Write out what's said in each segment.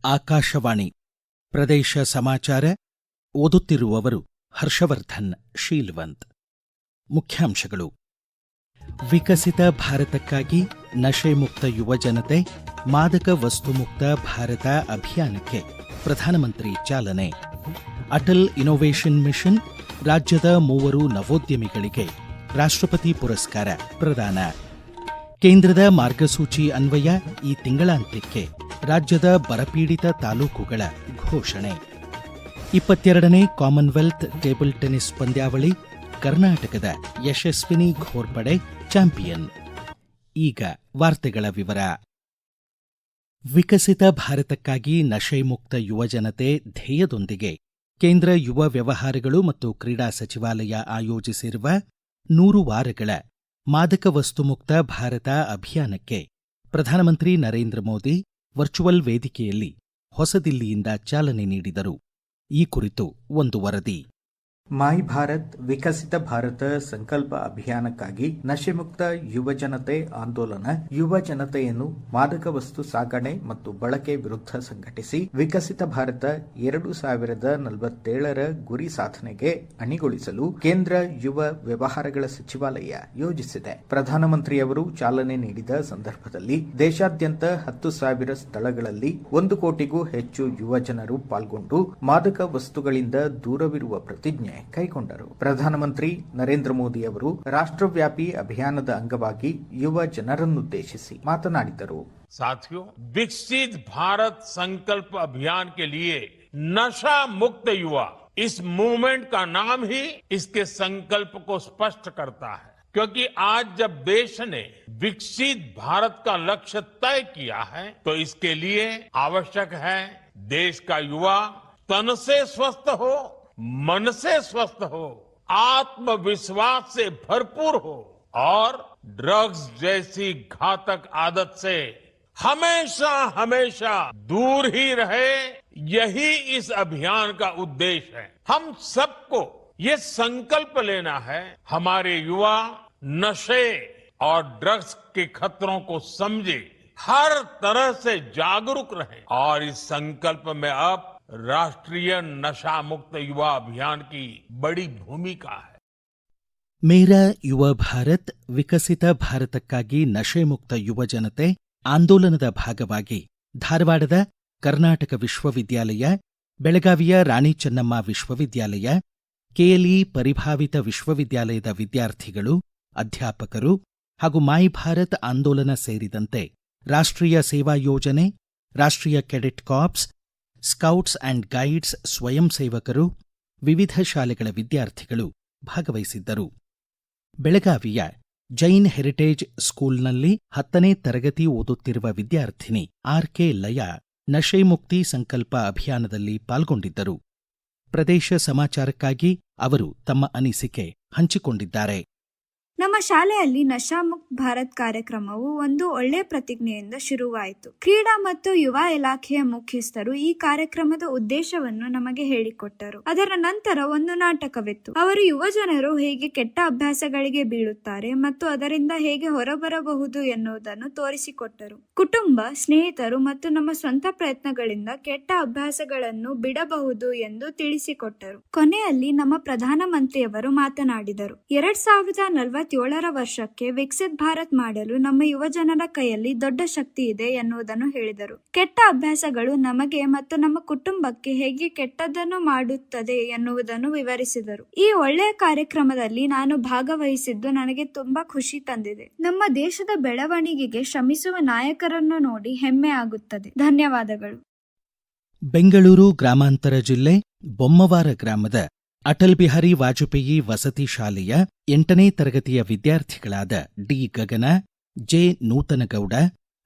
ಆಕಾಶವಾಣಿ ಪ್ರದೇಶ ಸಮಾಚಾರ ಓದುತ್ತಿರುವವರು ಹರ್ಷವರ್ಧನ್ ಶೀಲ್ವಂತ್. ಮುಖ್ಯಾಂಶಗಳು: ವಿಕಸಿತ ಭಾರತಕ್ಕಾಗಿ ನಶೆಮುಕ್ತ ಯುವಜನತೆ, ಮಾದಕ ವಸ್ತುಮುಕ್ತ ಭಾರತ ಅಭಿಯಾನಕ್ಕೆ ಪ್ರಧಾನಮಂತ್ರಿ ಚಾಲನೆ. ಅಟಲ್ ಇನ್ನೋವೇಷನ್ ಮಿಷನ್, ರಾಜ್ಯದ 3 ನವೋದ್ಯಮಿಗಳಿಗೆ ರಾಷ್ಟ್ರಪತಿ ಪುರಸ್ಕಾರ ಪ್ರದಾನ. ಕೇಂದ್ರದ ಮಾರ್ಗಸೂಚಿ ಅನ್ವಯ ಈ ತಿಂಗಳಾಂತ್ಯಕ್ಕೆ ರಾಜ್ಯದ ಬರಪೀಡಿತ ತಾಲೂಕುಗಳ ಘೋಷಣೆ. 22ನೇ ಕಾಮನ್ವೆಲ್ತ್ ಟೇಬಲ್ ಟೆನಿಸ್ ಪಂದ್ಯಾವಳಿ, ಕರ್ನಾಟಕದ ಯಶಸ್ವಿನಿ ಘೋರ್ಪಡೆ ಚಾಂಪಿಯನ್. ಈಗ ವಾರ್ತೆಗಳ ವಿವರ. ವಿಕಸಿತ ಭಾರತಕ್ಕಾಗಿ ನಶೆಮುಕ್ತ ಯುವಜನತೆ ಧ್ಯೇಯದೊಂದಿಗೆ ಕೇಂದ್ರ ಯುವ ವ್ಯವಹಾರಗಳು ಮತ್ತು ಕ್ರೀಡಾ ಸಚಿವಾಲಯ ಆಯೋಜಿಸಿರುವ 100 ವಾರಗಳ ಮಾದಕ ವಸ್ತು ಮುಕ್ತ ಭಾರತ ಅಭಿಯಾನಕ್ಕೆ ಪ್ರಧಾನಮಂತ್ರಿ ನರೇಂದ್ರ ಮೋದಿ ವರ್ಚುವಲ್ ವೇದಿಕೆಯಲ್ಲಿ ಹೊಸದಿಲ್ಲಿಯಿಂದ ಚಾಲನೆ ನೀಡಿದರು. ಈ ಕುರಿತು ಒಂದು ವರದಿ. ಮೈ ಭಾರತ್ ವಿಕಸಿತ ಭಾರತ ಸಂಕಲ್ಪ ಅಭಿಯಾನಕ್ಕಾಗಿ ನಶೆಮುಕ್ತ ಯುವಜನತೆ ಆಂದೋಲನ ಯುವ ಜನತೆಯನ್ನು ಮಾದಕ ವಸ್ತು ಸಾಗಣೆ ಮತ್ತು ಬಳಕೆ ವಿರುದ್ಧ ಸಂಘಟಿಸಿ ವಿಕಸಿತ ಭಾರತ 2047ರ ಗುರಿ ಸಾಧನೆಗೆ ಅಣಿಗೊಳಿಸಲು ಕೇಂದ್ರ ಯುವ ವ್ಯವಹಾರಗಳ ಸಚಿವಾಲಯ ಯೋಜಿಸಿದೆ. ಪ್ರಧಾನಮಂತ್ರಿಯವರು ಚಾಲನೆ ನೀಡಿದ ಸಂದರ್ಭದಲ್ಲಿ ದೇಶಾದ್ಯಂತ 10,000 ಸ್ಥಳಗಳಲ್ಲಿ 1 ಕೋಟಿಗೂ ಹೆಚ್ಚು ಯುವ ಜನರು ಪಾಲ್ಗೊಂಡು ಮಾದಕ ವಸ್ತುಗಳಿಂದ ದೂರವಿರುವ ಪ್ರತಿಜ್ಞೆ ಕೈಗೊಂಡರು. ಪ್ರಧಾನಮಂತ್ರಿ ನರೇಂದ್ರ ಮೋದಿ ಅವರು ರಾಷ್ಟ್ರವ್ಯಾಪಿ ಅಭಿಯಾನದ ಅಂಗವಾಗಿ ಯುವ ಜನರನ್ನುದ್ದೇಶಿಸಿ ಮಾತನಾಡಿದರು. साथियों, विकसित भारत संकल्प अभियान के लिए नशा मुक्त युवा, इस मूवमेंट का नाम ही इसके संकल्प को स्पष्ट करता है. क्योंकि आज जब देश ने विकसित भारत का लक्ष्य तय किया है, तो इसके लिए आवश्यक है देश का युवा तन से स्वस्थ हो, मन से स्वस्थ हो, आत्मविश्वास से भरपूर हो और ड्रग्स जैसी घातक आदत से हमेशा हमेशा दूर ही रहे. यही इस अभियान का उद्देश्य है. हम सबको ये संकल्प लेना है, हमारे युवा नशे और ड्रग्स के खतरों को समझे, हर तरह से जागरूक रहे और इस संकल्प में अब राष्ट्रीय नशा मुक्त युवा अभियान की बड़ी भूमिका है. ಮೇರಾ ಯುವ ಭಾರತ್ ವಿಕಸಿತ ಭಾರತಕ್ಕಾಗಿ ನಶೆಮುಕ್ತ ಯುವಜನತೆ ಆಂದೋಲನದ ಭಾಗವಾಗಿ ಧಾರವಾಡದ ಕರ್ನಾಟಕ ವಿಶ್ವವಿದ್ಯಾಲಯ, ಬೆಳಗಾವಿಯ ರಾಣಿ ಚೆನ್ನಮ್ಮ ವಿಶ್ವವಿದ್ಯಾಲಯ, ಕೆಎಲ್ಇ ಪರಿಭಾವಿತ ವಿಶ್ವವಿದ್ಯಾಲಯದ ವಿದ್ಯಾರ್ಥಿಗಳು, ಅಧ್ಯಾಪಕರು ಹಾಗೂ ಮೈ ಭಾರತ್ ಆಂದೋಲನ ಸೇರಿದಂತೆ ರಾಷ್ಟ್ರೀಯ ಸೇವಾ ಯೋಜನೆ, ರಾಷ್ಟ್ರೀಯ cadet corps, scouts and guides ಸ್ವಯಂ ಸೇವಕರು, ವಿವಿಧ ಶಾಲೆಗಳ ವಿದ್ಯಾರ್ಥಿಗಳು ಭಾಗವಹಿಸಿದ್ದರು. ಬೆಳಗಾವಿಯ ಜೈನ್ ಹೆರಿಟೇಜ್ ಸ್ಕೂಲ್ನಲ್ಲಿ 10ನೇ ತರಗತಿ ಓದುತ್ತಿರುವ ವಿದ್ಯಾರ್ಥಿನಿ ಆರ್.ಕೆ. ಲಯ ನಶೆಮುಕ್ತಿ ಸಂಕಲ್ಪ ಅಭಿಯಾನದಲ್ಲಿ ಪಾಲ್ಗೊಂಡಿದ್ದರು. ಪ್ರದೇಶ ಸಮಾಚಾರಕ್ಕಾಗಿ ಅವರು ತಮ್ಮ ಅನಿಸಿಕೆ ಹಂಚಿಕೊಂಡಿದ್ದಾರೆ. ನಮ್ಮ ಶಾಲೆಯಲ್ಲಿ ನಶಾಮುಕ್ತ ಭಾರತ್ ಕಾರ್ಯಕ್ರಮವು ಒಂದು ಒಳ್ಳೆಯ ಪ್ರತಿಜ್ಞೆಯಿಂದ ಶುರುವಾಯಿತು. ಕ್ರೀಡಾ ಮತ್ತು ಯುವ ಇಲಾಖೆಯ ಮುಖ್ಯಸ್ಥರು ಈ ಕಾರ್ಯಕ್ರಮದ ಉದ್ದೇಶವನ್ನು ನಮಗೆ ಹೇಳಿಕೊಟ್ಟರು. ಅದರ ನಂತರ ಒಂದು ನಾಟಕವಿತ್ತು. ಅವರು ಯುವ ಜನರು ಹೇಗೆ ಕೆಟ್ಟ ಅಭ್ಯಾಸಗಳಿಗೆ ಬೀಳುತ್ತಾರೆ ಮತ್ತು ಅದರಿಂದ ಹೇಗೆ ಹೊರಬರಬಹುದು ಎನ್ನುವುದನ್ನು ತೋರಿಸಿಕೊಟ್ಟರು. ಕುಟುಂಬ, ಸ್ನೇಹಿತರು ಮತ್ತು ನಮ್ಮ ಸ್ವಂತ ಪ್ರಯತ್ನಗಳಿಂದ ಕೆಟ್ಟ ಅಭ್ಯಾಸಗಳನ್ನು ಬಿಡಬಹುದು ಎಂದು ತಿಳಿಸಿಕೊಟ್ಟರು. ಕೊನೆಯಲ್ಲಿ ನಮ್ಮ ಪ್ರಧಾನಮಂತ್ರಿಯವರು ಮಾತನಾಡಿದರು. 2047ರ ವರ್ಷಕ್ಕೆ ವಿಕಸಿತ್ ಭಾರತ್ ಮಾಡಲು ನಮ್ಮ ಯುವ ಜನರ ಕೈಯಲ್ಲಿ ದೊಡ್ಡ ಶಕ್ತಿ ಇದೆ ಎನ್ನುವುದನ್ನು ಹೇಳಿದರು. ಕೆಟ್ಟ ಅಭ್ಯಾಸಗಳು ನಮಗೆ ಮತ್ತು ನಮ್ಮ ಕುಟುಂಬಕ್ಕೆ ಹೇಗೆ ಕೆಟ್ಟದ್ದನ್ನು ಮಾಡುತ್ತದೆ ಎನ್ನುವುದನ್ನು ವಿವರಿಸಿದರು. ಈ ಒಳ್ಳೆಯ ಕಾರ್ಯಕ್ರಮದಲ್ಲಿ ನಾನು ಭಾಗವಹಿಸಿದ್ದು ನನಗೆ ತುಂಬಾ ಖುಷಿ ತಂದಿದೆ. ನಮ್ಮ ದೇಶದ ಬೆಳವಣಿಗೆಗೆ ಶ್ರಮಿಸುವ ನಾಯಕರನ್ನು ನೋಡಿ ಹೆಮ್ಮೆ ಆಗುತ್ತದೆ. ಧನ್ಯವಾದಗಳು. ಬೆಂಗಳೂರು ಗ್ರಾಮಾಂತರ ಜಿಲ್ಲೆ ಬೊಮ್ಮವಾರ ಗ್ರಾಮದ ಅಟಲ್ ಬಿಹಾರಿ ವಾಜಪೇಯಿ ವಸತಿ ಶಾಲೆಯ 8ನೇ ತರಗತಿಯ ವಿದ್ಯಾರ್ಥಿಗಳಾದ ಡಿ ಗಗನ, ಜೆ ನೂತನಗೌಡ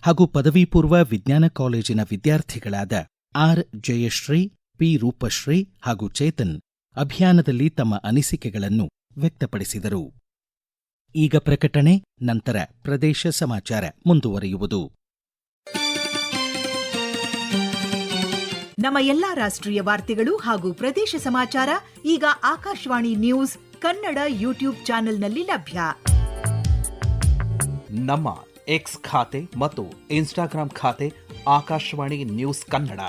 ಹಾಗೂ ಪದವಿ ಪೂರ್ವ ವಿಜ್ಞಾನ ಕಾಲೇಜಿನ ವಿದ್ಯಾರ್ಥಿಗಳಾದ ಆರ್ ಜಯಶ್ರೀ, ಪಿ ರೂಪಶ್ರೀ ಹಾಗೂ ಚೇತನ್ ಅಭಿಯಾನದಲ್ಲಿ ತಮ್ಮ ಅನಿಸಿಕೆಗಳನ್ನು ವ್ಯಕ್ತಪಡಿಸಿದರು. ಈಗ ಪ್ರಕಟಣೆ, ನಂತರ ಪ್ರದೇಶ ಸಮಾಚಾರ ಮುಂದುವರಿಯುವುದು. ನಮ್ಮ ಎಲ್ಲಾ ರಾಷ್ಟ್ರೀಯ ವಾರ್ತೆಗಳು ಹಾಗೂ ಪ್ರದೇಶ ಸಮಾಚಾರ ಈಗ ಆಕಾಶವಾಣಿ ನ್ಯೂಸ್ ಕನ್ನಡ ಯೂಟ್ಯೂಬ್ ಚಾನೆಲ್ನಲ್ಲಿ ಲಭ್ಯ. ನಮ್ಮ ಎಕ್ಸ್ ಖಾತೆ ಮತ್ತು ಇನ್ಸ್ಟಾಗ್ರಾಂ ಖಾತೆ ಆಕಾಶವಾಣಿ ನ್ಯೂಸ್ ಕನ್ನಡ.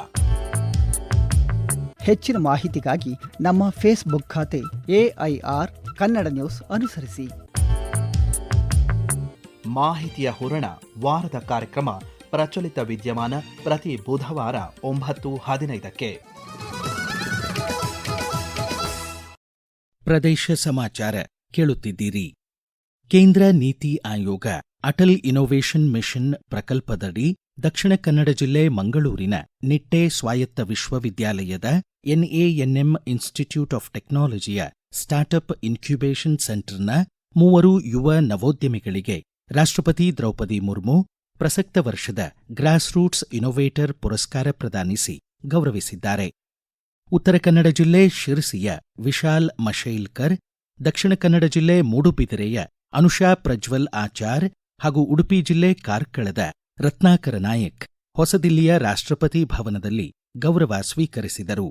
ಹೆಚ್ಚಿನ ಮಾಹಿತಿಗಾಗಿ ನಮ್ಮ ಫೇಸ್ಬುಕ್ ಖಾತೆ AIR ಕನ್ನಡ ನ್ಯೂಸ್ ಅನುಸರಿಸಿ. ಮಾಹಿತಿಯ ಹೂರಣ ವಾರದ ಕಾರ್ಯಕ್ರಮ ಪ್ರಚಲಿತ ವಿದ್ಯಮಾನ ಪ್ರತಿ ಬುಧವಾರ 9:15. ಪ್ರದೇಶ ಸಮಾಚಾರ ಕೇಳುತ್ತಿದ್ದೀರಿ. ಕೇಂದ್ರ ನೀತಿ ಆಯೋಗ ಅಟಲ್ ಇನ್ನೋವೇಷನ್ ಮಿಷನ್ ಪ್ರಕಲ್ಪದಡಿ ದಕ್ಷಿಣ ಕನ್ನಡ ಜಿಲ್ಲೆ ಮಂಗಳೂರಿನ ನಿಟ್ಟೆ ಸ್ವಾಯತ್ತ ವಿಶ್ವವಿದ್ಯಾಲಯದ NANM ಇನ್ಸ್ಟಿಟ್ಯೂಟ್ ಆಫ್ ಟೆಕ್ನಾಲಜಿಯ ಸ್ಟಾರ್ಟ್ಅಪ್ ಇನ್ಕ್ಯುಬೇಷನ್ ಸೆಂಟರ್ನ 3 ಯುವ ನವೋದ್ಯಮಿಗಳಿಗೆ ರಾಷ್ಟ್ರಪತಿ ದ್ರೌಪದಿ ಮುರ್ಮು ಪ್ರಸಕ್ತ ವರ್ಷದ ಗ್ರಾಸ್ ರೂಟ್ಸ್ ಇನ್ನೋವೇಟರ್ ಪುರಸ್ಕಾರ ಪ್ರದಾನಿಸಿ ಗೌರವಿಸಿದ್ದಾರೆ. ಉತ್ತರ ಕನ್ನಡ ಜಿಲ್ಲೆ ಶಿರಸಿಯ ವಿಶಾಲ್ ಮಶೇಲ್ಕರ್, ದಕ್ಷಿಣ ಕನ್ನಡ ಜಿಲ್ಲೆ ಮೂಡುಬಿದಿರೆಯ ಅನುಷಾ ಪ್ರಜ್ವಲ್ ಆಚಾರ್ ಹಾಗೂ ಉಡುಪಿ ಜಿಲ್ಲೆ ಕಾರ್ಕಳದ ರತ್ನಾಕರ ನಾಯಕ್ ಹೊಸದಿಲ್ಲಿಯ ರಾಷ್ಟ್ರಪತಿ ಭವನದಲ್ಲಿ ಗೌರವ ಸ್ವೀಕರಿಸಿದರು.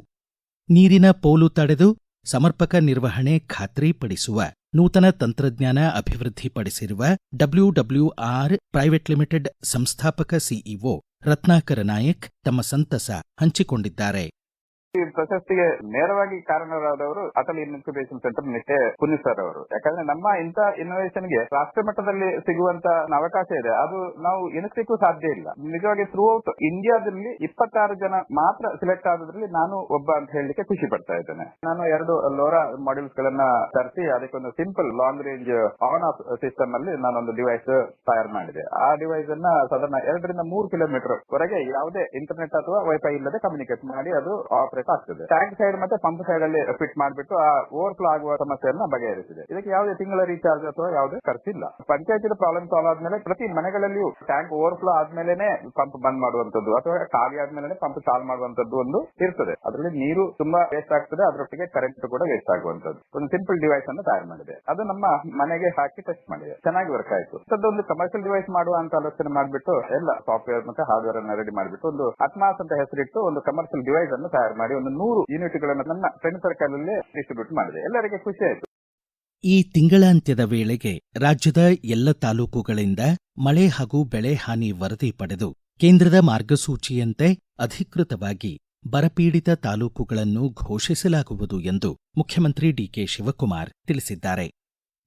ನೀರಿನ ಪೋಲು ತಡೆದು ಸಮರ್ಪಕ ನಿರ್ವಹಣೆ ಖಾತ್ರಿಪಡಿಸುವ ನೂತನ ತಂತ್ರಜ್ಞಾನ ಅಭಿವೃದ್ಧಿಪಡಿಸಿರುವ WWR ಪ್ರೈವೇಟ್ ಲಿಮಿಟೆಡ್ ಸಂಸ್ಥಾಪಕ ಸಿಇಒ ರತ್ನಾಕರ ನಾಯಕ್ ತಮ್ಮ ಸಂತಸ ಹಂಚಿಕೊಂಡಿದ್ದಾರೆ. ಈ ಪ್ರಶಸ್ತಿಗೆ ನೇರವಾಗಿ ಕಾರಣರಾದವರು Atal incubation centre Nitte Kunni sir ಅವರು. ಯಾಕಂದ್ರೆ ನಮ್ಮ ಇಂಥ ಇನ್ನೋವೇಷನ್ ಗೆ ರಾಷ್ಟ್ರ ಮಟ್ಟದಲ್ಲಿ ಸಿಗುವಂತ ಅವಕಾಶ ಇದೆ, ಅದು ನಾವು ಎನಿಸಲಿಕ್ಕೂ ಸಾಧ್ಯ ಇಲ್ಲ. ನಿಜವಾಗಿ ಥ್ರೂ ಔಟ್ ಇಂಡಿಯಾದಲ್ಲಿ 26 ಜನ ಮಾತ್ರ ಸಿಲೆಕ್ಟ್ ಆದ್ರಲ್ಲಿ ನಾನು ಒಬ್ಬ ಅಂತ ಹೇಳಲಿಕ್ಕೆ ಖುಷಿ ಪಡ್ತಾ ಇದ್ದೇನೆ. ನಾನು 2 ಲೋರಾ ಮಾಡ್ಯೂಲ್ಸ್ ಗಳನ್ನ ತರಿಸಿ ಅದಕ್ಕೊಂದು simple long range on off system ಅಲ್ಲಿ ನಾನೊಂದು ಡಿವೈಸ್ ತಯಾರು ಮಾಡಿದೆ. ಆ ಡಿವೈಸ್ ಅನ್ನ ಸಾಧಾರಣ 2 ರಿಂದ 3 ಕಿಲೋಮೀಟರ್ ವರೆಗೆ ಯಾವುದೇ ಇಂಟರ್ನೆಟ್ ಅಥವಾ ವೈಫೈ ಇಲ್ಲದೆ ಕಮ್ಯುನಿಕೇಟ್ ಮಾಡಿ ಅದು ಆಪರೇಟ್ ಆಗ್ತದೆ. ಟ್ಯಾಂಕ್ ಸೈಡ್ ಮತ್ತೆ ಪಂಪ್ ಸೈಡ್ ಅಲ್ಲಿ ಫಿಟ್ ಮಾಡಿಬಿಟ್ಟು ಆ ಓವರ್ಫ್ಲೋ ಆಗುವ ಸಮಸ್ಯೆಯನ್ನ ಬಗೆಹರಿಸಿದೆ. ಇದಕ್ಕೆ ಯಾವುದೇ ತಿಂಗಳ ರೀಚಾರ್ಜ್ ಅಥವಾ ಯಾವುದೇ ಖರ್ಚಿಲ್ಲ. ಪಂಚಾಯತಿನ ಪ್ರಾಬ್ಲಮ್ ಸಾಲ್ವ್ ಆದ್ಮೇಲೆ ಪ್ರತಿ ಮನೆಗಳಲ್ಲಿಯೂ ಟ್ಯಾಂಕ್ ಓವರ್ಫ್ಲೋ ಆದ್ಮೇಲೆ ಪಂಪ್ ಬಂದ್ ಮಾಡುವಂತದ್ದು ಅಥವಾ ಖಾಲಿ ಆದ್ಮೇಲೆ ಪಂಪ್ ಚಾಲು ಮಾಡುವಂತದ್ದು ಒಂದು ಇರ್ತದೆ. ಅದರಲ್ಲಿ ನೀರು ತುಂಬಾ ವೇಸ್ಟ್ ಆಗ್ತದೆ, ಅದರೊಟ್ಟಿಗೆ ಕರೆಂಟ್ ಕೂಡ ವೇಸ್ಟ್ ಆಗುವಂತದ್ದು. ಒಂದು ಸಿಂಪಲ್ ಡಿವೈಸ್ ಅನ್ನು ತಯಾರು ಮಾಡಿದೆ. ಅದು ನಮ್ಮ ಮನೆಗೆ ಹಾಕಿ ಟೆಸ್ಟ್ ಮಾಡಿದೆ, ಚೆನ್ನಾಗಿ ವರ್ಕ್ ಆಯ್ತು. ಒಂದು ಕಮರ್ಷಿಯಲ್ ಡಿವೈಸ್ ಮಾಡುವ ಅಂತ ಆಲೋಚನೆ ಮಾಡಿಬಿಟ್ಟು ಎಲ್ಲ ಸಾಫ್ಟ್ವೇರ್ ಮತ್ತೆ ಹಾರ್ಡ್ವೇರ್ ಅನ್ನ ರೆಡಿ ಮಾಡಿಬಿಟ್ಟು ಒಂದು ಅಟ್ಮಾಸ್ ಅಂತ ಹೆಸರಿಟ್ಟು ಒಂದು ಕಮರ್ಷಿಯಲ್ ಡಿವೈಸ್ ಅನ್ನು ತಯಾರು ಮಾಡಿ ಒಂದು 100 ಯೂನಿಟ್ಗಳನ್ನು ನನ್ನ ಫ್ರೆಂಡ್ ಸರ್ಕಲ್ ಅಲ್ಲಿ ಡಿಸ್ಟ್ರಿಬ್ಯೂಟ್ ಮಾಡಿದೆ. ಎಲ್ಲರಿಗೆ ಖುಷಿ ಆಯಿತು. ಈ ತಿಂಗಳಾಂತ್ಯದ ವೇಳೆಗೆ ರಾಜ್ಯದ ಎಲ್ಲ ತಾಲೂಕುಗಳಿಂದ ಮಳೆ ಹಾಗೂ ಬೆಳೆ ಹಾನಿ ವರದಿ ಪಡೆದು ಕೇಂದ್ರದ ಮಾರ್ಗಸೂಚಿಯಂತೆ ಅಧಿಕೃತವಾಗಿ ಬರಪೀಡಿತ ತಾಲೂಕುಗಳನ್ನು ಘೋಷಿಸಲಾಗುವುದು ಎಂದು ಮುಖ್ಯಮಂತ್ರಿ ಡಿಕೆ ಶಿವಕುಮಾರ್ ತಿಳಿಸಿದ್ದಾರೆ.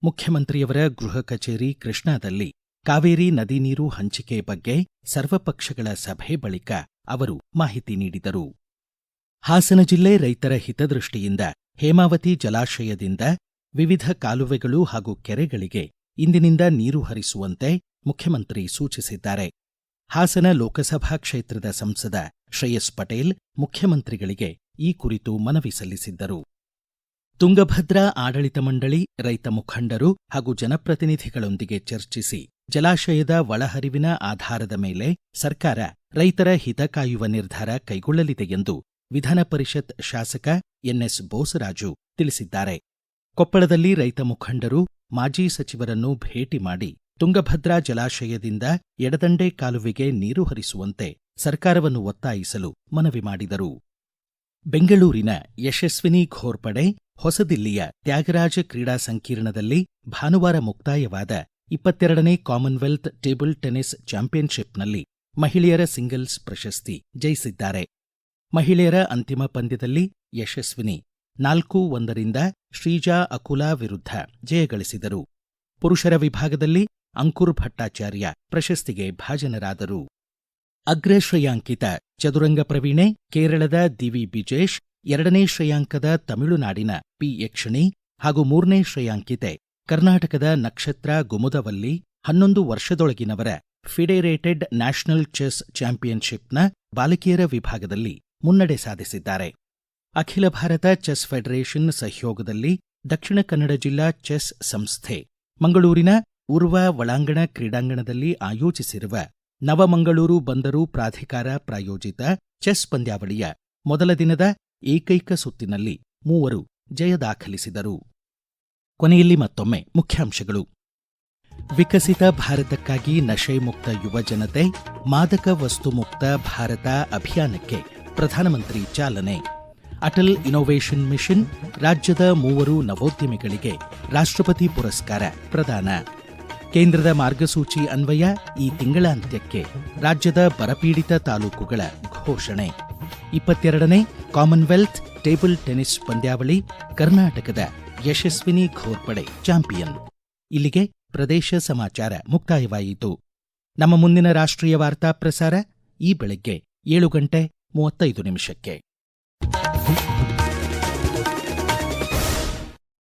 ಮುಖ್ಯಮಂತ್ರಿಯವರ ಗೃಹ ಕಚೇರಿ ಕೃಷ್ಣಾದಲ್ಲಿ ಕಾವೇರಿ ನದಿ ನೀರು ಹಂಚಿಕೆ ಬಗ್ಗೆ ಸರ್ವಪಕ್ಷಗಳ ಸಭೆ ಬಳಿಕ ಅವರು ಮಾಹಿತಿ ನೀಡಿದರು. ಹಾಸನ ಜಿಲ್ಲೆ ರೈತರ ಹಿತದೃಷ್ಟಿಯಿಂದ ಹೇಮಾವತಿ ಜಲಾಶಯದಿಂದ ವಿವಿಧ ಕಾಲುವೆಗಳು ಹಾಗೂ ಕೆರೆಗಳಿಗೆ ಇಂದಿನಿಂದ ನೀರು ಹರಿಸುವಂತೆ ಮುಖ್ಯಮಂತ್ರಿ ಸೂಚಿಸಿದ್ದಾರೆ. ಹಾಸನ ಲೋಕಸಭಾ ಕ್ಷೇತ್ರದ ಸಂಸದ ಶ್ರೇಯಸ್ ಪಟೇಲ್ ಮುಖ್ಯಮಂತ್ರಿಗಳಿಗೆ ಈ ಕುರಿತು ಮನವಿ ಸಲ್ಲಿಸಿದ್ದರು. ತುಂಗಭದ್ರಾ ಆಡಳಿತ ಮಂಡಳಿ ರೈತ ಮುಖಂಡರು ಹಾಗೂ ಜನಪ್ರತಿನಿಧಿಗಳೊಂದಿಗೆ ಚರ್ಚಿಸಿ ಜಲಾಶಯದ ಒಳಹರಿವಿನ ಆಧಾರದ ಮೇಲೆ ಸರ್ಕಾರ ರೈತರ ಹಿತ ಕಾಯುವ ನಿರ್ಧಾರ ಕೈಗೊಳ್ಳಲಿದೆ ಎಂದು ವಿಧಾನ ಪರಿಷತ್ ಶಾಸಕ NS ಬೋಸರಾಜು ತಿಳಿಸಿದ್ದಾರೆ. ಕೊಪ್ಪಳದಲ್ಲಿ ರೈತ ಮುಖಂಡರು ಮಾಜಿ ಸಚಿವರನ್ನು ಭೇಟಿ ಮಾಡಿ ತುಂಗಭದ್ರಾ ಜಲಾಶಯದಿಂದ ಎಡದಂಡೆ ಕಾಲುವೆಗೆ ನೀರು ಹರಿಸುವಂತೆ ಸರ್ಕಾರವನ್ನು ಒತ್ತಾಯಿಸಲು ಮನವಿ ಮಾಡಿದರು. ಬೆಂಗಳೂರಿನ ಯಶಸ್ವಿನಿ ಘೋರ್ಪಡೆ ಹೊಸದಿಲ್ಲಿಯ ತ್ಯಾಗರಾಜ ಕ್ರೀಡಾ ಸಂಕೀರ್ಣದಲ್ಲಿ ಭಾನುವಾರ ಮುಕ್ತಾಯವಾದ 22ನೇ ಕಾಮನ್ವೆಲ್ತ್ ಟೇಬಲ್ ಟೆನಿಸ್ ಚಾಂಪಿಯನ್ಶಿಪ್ನಲ್ಲಿ ಮಹಿಳೆಯರ ಸಿಂಗಲ್ಸ್ ಪ್ರಶಸ್ತಿ ಜಯಿಸಿದ್ದಾರೆ. ಮಹಿಳೆಯರ ಅಂತಿಮ ಪಂದ್ಯದಲ್ಲಿ ಯಶಸ್ವಿನಿ 4-1 ಶ್ರೀಜಾ ಅಕುಲಾ ವಿರುದ್ಧ ಜಯಗಳಿಸಿದರು. ಪುರುಷರ ವಿಭಾಗದಲ್ಲಿ ಅಂಕುರ್ ಭಟ್ಟಾಚಾರ್ಯ ಪ್ರಶಸ್ತಿಗೆ ಭಾಜನರಾದರು. ಅಗ್ರ ಶ್ರೇಯಾಂಕಿತ ಚದುರಂಗ ಪ್ರವೀಣೆ ಕೇರಳದ ದಿವಿ ಬಿಜೇಶ್, 2ನೇ ಶ್ರೇಯಾಂಕದ ತಮಿಳುನಾಡಿನ ಪಿ ಯಕ್ಷಿಣಿ ಹಾಗೂ 3ನೇ ಶ್ರೇಯಾಂಕಿತೆ ಕರ್ನಾಟಕದ ನಕ್ಷತ್ರ ಗುಮುದವಲ್ಲಿ 11 ವರ್ಷದೊಳಗಿನವರ ಫಿಡೆರೇಟೆಡ್ ನ್ಯಾಷನಲ್ ಚೆಸ್ ಚಾಂಪಿಯನ್ಶಿಪ್ನ ಬಾಲಕಿಯರ ವಿಭಾಗದಲ್ಲಿ ಮುನ್ನಡೆ ಸಾಧಿಸಿದ್ದಾರೆ. ಅಖಿಲ ಭಾರತ ಚೆಸ್ ಫೆಡರೇಷನ್ ಸಹಯೋಗದಲ್ಲಿ ದಕ್ಷಿಣ ಕನ್ನಡ ಜಿಲ್ಲಾ ಚೆಸ್ ಸಂಸ್ಥೆ ಮಂಗಳೂರಿನ ಉರ್ವ ಒಳಾಂಗಣ ಕ್ರೀಡಾಂಗಣದಲ್ಲಿ ಆಯೋಜಿಸಿರುವ ನವಮಂಗಳೂರು ಬಂದರು ಪ್ರಾಧಿಕಾರ ಪ್ರಾಯೋಜಿತ ಚೆಸ್ ಪಂದ್ಯಾವಳಿಯ ಮೊದಲ ದಿನದ ಏಕೈಕ ಸುತ್ತಿನಲ್ಲಿ 3 ಜಯ ದಾಖಲಿಸಿದರು. ಕೊನೆಯಲ್ಲಿ ಮತ್ತೊಮ್ಮೆ ಮುಖ್ಯಾಂಶಗಳು. ವಿಕಸಿತ ಭಾರತಕ್ಕಾಗಿ ನಶೆಮುಕ್ತ ಯುವ ಜನತೆ, ಮಾದಕ ವಸ್ತು ಮುಕ್ತ ಭಾರತ ಅಭಿಯಾನಕ್ಕೆ ಪ್ರಧಾನಮಂತ್ರಿ ಚಾಲನೆ. ಅಟಲ್ ಇನ್ನೋವೇಷನ್ ಮಿಷನ್, ರಾಜ್ಯದ 3 ನವೋದ್ಯಮಿಗಳಿಗೆ ರಾಷ್ಟ್ರಪತಿ ಪುರಸ್ಕಾರ ಪ್ರದಾನ. ಕೇಂದ್ರದ ಮಾರ್ಗಸೂಚಿ ಅನ್ವಯ ಈ ತಿಂಗಳಾಂತ್ಯಕ್ಕೆ ರಾಜ್ಯದ ಬರಪೀಡಿತ ತಾಲೂಕುಗಳ ಘೋಷಣೆ. 22ನೇ ಕಾಮನ್ವೆಲ್ತ್ ಟೇಬಲ್ ಟೆನಿಸ್ ಪಂದ್ಯಾವಳಿ ಕರ್ನಾಟಕದ ಯಶಸ್ವಿನಿ ಘೋರ್ಪಡೆ ಚಾಂಪಿಯನ್. ಇಲ್ಲಿಗೆ ಪ್ರದೇಶ ಸಮಾಚಾರ ಮುಕ್ತಾಯವಾಯಿತು. ನಮ್ಮ ಮುಂದಿನ ರಾಷ್ಟ್ರೀಯ ವಾರ್ತಾ ಪ್ರಸಾರ ಈ ಬೆಳಗ್ಗೆ 7:35 ನಿಮಿಷಕ್ಕೆ.